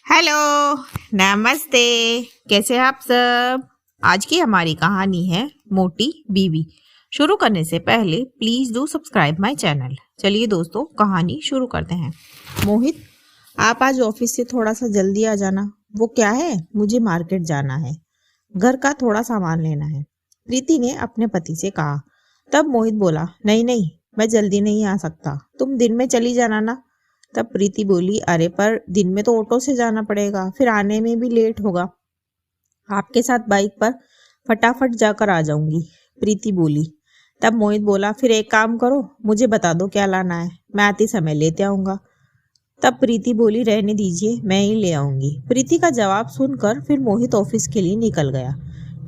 Hello, नमस्ते। कैसे हैं आप सब? आज की हमारी कहानी है मोटी बीवी। शुरू करने से पहले please do subscribe my channel. चलिए दोस्तों, कहानी शुरू करते हैं। मोहित, आप आज ऑफिस से थोड़ा सा जल्दी आ जाना। वो क्या है, मुझे मार्केट जाना है, घर का थोड़ा सामान लेना है, प्रीति ने अपने पति से कहा। तब मोहित बोला, नहीं नहीं, मैं जल्दी नहीं आ सकता, तुम दिन में चली जाना ना। तब प्रीति बोली, अरे पर दिन में तो ऑटो से जाना पड़ेगा, फिर आने में भी लेट होगा। आपके साथ बाइक पर फटाफट जाकर आ जाऊंगी, प्रीति बोली। तब मोहित बोला, फिर एक काम करो, मुझे बता दो क्या लाना है, मैं आते समय लेते आऊंगा। तब प्रीति बोली, रहने दीजिए, मैं ही ले आऊंगी। प्रीति का जवाब सुनकर फिर मोहित ऑफिस के लिए निकल गया।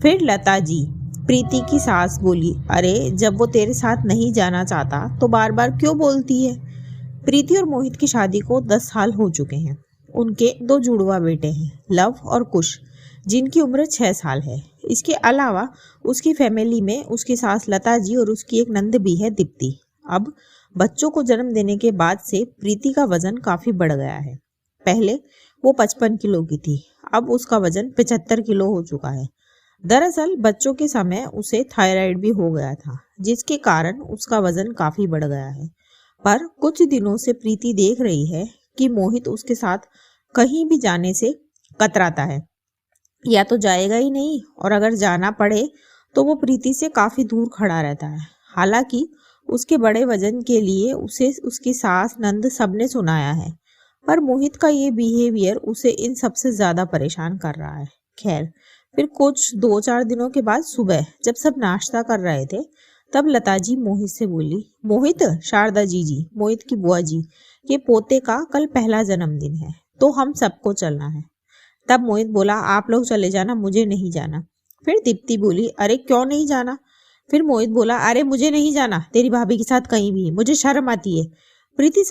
फिर लता जी, प्रीति की सास, बोली, अरे जब वो तेरे साथ नहीं जाना चाहता तो बार बार क्यों बोलती है। प्रीति और मोहित की शादी को 10 साल हो चुके हैं। उनके 2 जुड़वा बेटे हैं, लव और कुश, जिनकी उम्र 6 साल है। इसके अलावा उसकी फैमिली में उसकी सास लता जी और उसकी एक नंद भी है, दीप्ति। अब बच्चों को जन्म देने के बाद से प्रीति का वजन काफी बढ़ गया है। पहले वो 55 किलो की थी, अब उसका वजन 75 किलो हो चुका है। दरअसल बच्चों के समय उसे थायराइड भी हो गया था, जिसके कारण उसका वजन काफी बढ़ गया है। पर कुछ दिनों से प्रीति देख रही है कि मोहित उसके साथ कहीं भी जाने से कतराता है, या तो जाएगा ही नहीं, और अगर जाना पड़े तो वो प्रीति से काफी दूर खड़ा रहता है। हालांकि उसके बड़े वजन के लिए उसे उसकी सास नंद सबने सुनाया है, पर मोहित का ये बिहेवियर उसे इन सबसे ज्यादा परेशान कर रहा है। खैर, फिर कुछ 2-4 दिनों के बाद सुबह जब सब नाश्ता कर रहे थे, तब लता जी मोहित से बोली, मोहित, शारदा जी, मोहित की बुआ जी, ये पोते का कल पहला जन्मदिन है, तो हम सबको चलना है। तब मोहित बोला, आप लोग चले जाना, मुझे नहीं जाना। फिर दीप्ति बोली, अरे क्यों नहीं जाना। फिर मोहित बोला, अरे मुझे नहीं जाना तेरी भाभी के साथ कहीं भी, मुझे शर्म आती है। प्रीति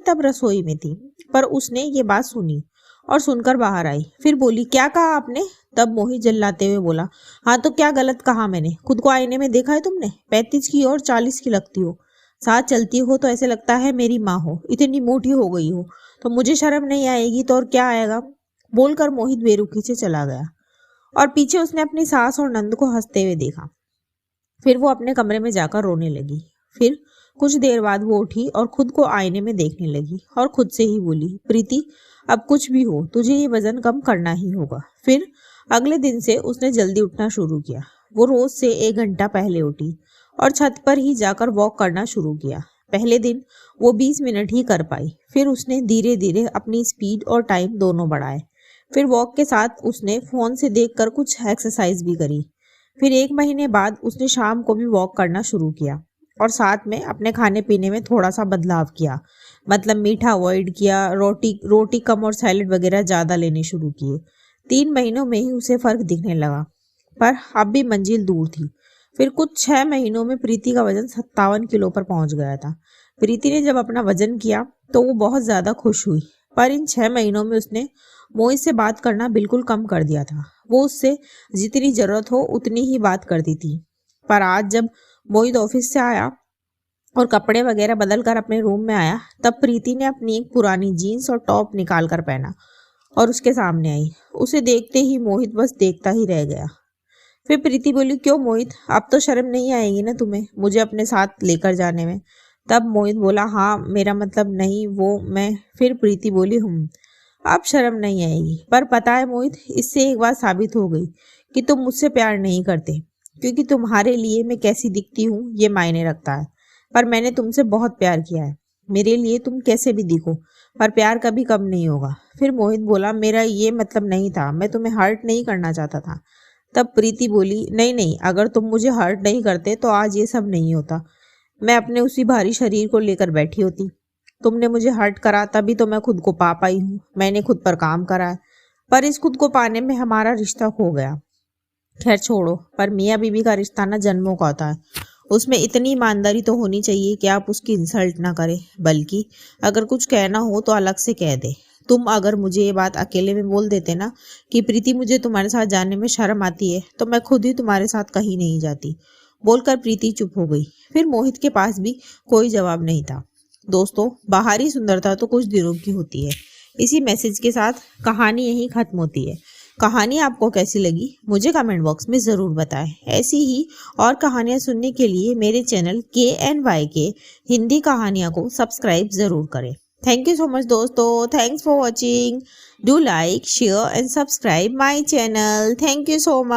तब रसोई में थी, पर उसने ये बात सुनी और सुनकर बाहर आई। फिर बोली, क्या कहा आपने। तब मोहित जल्लाते हुए बोला, हाँ तो क्या गलत कहा मैंने, खुद को आईने में देखा है तुमने, 35 की और 40 की लगती हो, साथ चलती हो तो ऐसे लगता है मेरी माँ हो, इतनी मोटी हो गई हो, तो मुझे शर्म नहीं आएगी तो और क्या आएगा। बोलकर मोहित बेरुखी से चला गया, और पीछे उसने अपनी सास और नंद को हंसते हुए देखा। फिर वो अपने कमरे में जाकर रोने लगी। फिर कुछ देर बाद वो उठी और खुद को आईने में देखने लगी और खुद से ही बोली, प्रीति, अब कुछ भी हो तुझे ये वजन कम करना ही होगा। फिर अगले दिन से उसने जल्दी उठना शुरू किया। वो रोज से 1 घंटा पहले उठी और छत पर ही जाकर वॉक करना शुरू किया। पहले दिन वो 20 मिनट ही कर पाई, फिर उसने धीरे धीरे अपनी स्पीड और टाइम दोनों बढ़ाए। फिर वॉक के साथ उसने फोन से देखकर कुछ एक्सरसाइज भी करी। फिर 1 महीने बाद उसने शाम को भी वॉक करना शुरू किया और साथ में अपने खाने पीने में थोड़ा सा बदलाव किया, मतलब मीठा अवॉइड किया, रोटी कम और सैलेड वगैरह ज्यादा लेने शुरू किए। 3 महीनों में ही उसे फर्क दिखने लगा, पर अब भी मंजिल दूर थी। फिर कुछ 6 महीनों में प्रीति का वजन 57 किलो पर पहुंच गया था। प्रीति ने जब अपना वजन किया तो वो बहुत ज्यादा खुश हुई, पर इन 6 महीनों में उसने मोहित से बात करना बिल्कुल कम कर दिया था। वो उससे जितनी जरूरत हो उतनी ही बात करती थी। पर आज जब मोहित ऑफिस से आया और कपड़े वगैरह बदल कर अपने रूम में आया, तब प्रीति ने अपनी एक पुरानी जीन्स और टॉप निकाल कर पहना और उसके सामने आई। उसे देखते ही मोहित बस देखता ही रह गया। फिर प्रीति बोली, क्यों मोहित, अब तो शर्म नहीं आएगी ना तुम्हें मुझे अपने साथ लेकर जाने में। तब मोहित बोला, हाँ मेरा मतलब नहीं वो मैं। फिर प्रीति बोली, अब शर्म नहीं आएगी, पर पता है मोहित, इससे एक बात साबित हो गई कि तुम मुझसे प्यार नहीं करते, क्योंकि तुम्हारे लिए मैं कैसी दिखती हूँ ये मायने रखता है। पर मैंने तुमसे बहुत प्यार किया है, मेरे लिए तुम कैसे भी दिखो, पर प्यार कभी कम नहीं होगा। फिर मोहित बोला, मेरा ये मतलब नहीं था, मैं तुम्हें हर्ट नहीं करना चाहता था। तब प्रीति बोली, नहीं नहीं, अगर तुम मुझे हर्ट नहीं करते तो आज ये सब नहीं होता, मैं अपने उसी भारी शरीर को लेकर बैठी होती। तुमने मुझे हर्ट करा तभी तो मैं खुद को पा पाई हूँ, मैंने खुद पर काम करा है, पर इस खुद को पाने में हमारा रिश्ता खो गया। खैर छोड़ो, पर मियाँ बीबी का रिश्ता ना जन्मों का होता है, उसमें इतनी ईमानदारी तो होनी चाहिए कि आप उसकी इंसल्ट ना करें, बल्कि अगर कुछ कहना हो तो अलग से कह दे। तुम अगर मुझे ये बात अकेले में बोल देते ना कि प्रीति मुझे तुम्हारे साथ जाने में शर्म आती है, तो मैं खुद ही तुम्हारे साथ कहीं नहीं जाती। बोलकर प्रीति चुप हो गई। फिर मोहित के पास भी कोई जवाब नहीं था। दोस्तों, बाहरी सुंदरता तो कुछ दिनों की होती है, इसी मैसेज के साथ कहानी यहीं ख़त्म होती है। कहानी आपको कैसी लगी मुझे कमेंट बॉक्स में ज़रूर बताएं। ऐसी ही और कहानियाँ सुनने के लिए मेरे चैनल KNYK हिंदी कहानियाँ को सब्सक्राइब ज़रूर करें। थैंक यू सो मच दोस्तों। Thanks for watching. Do like, share and subscribe my channel. Thank you so much.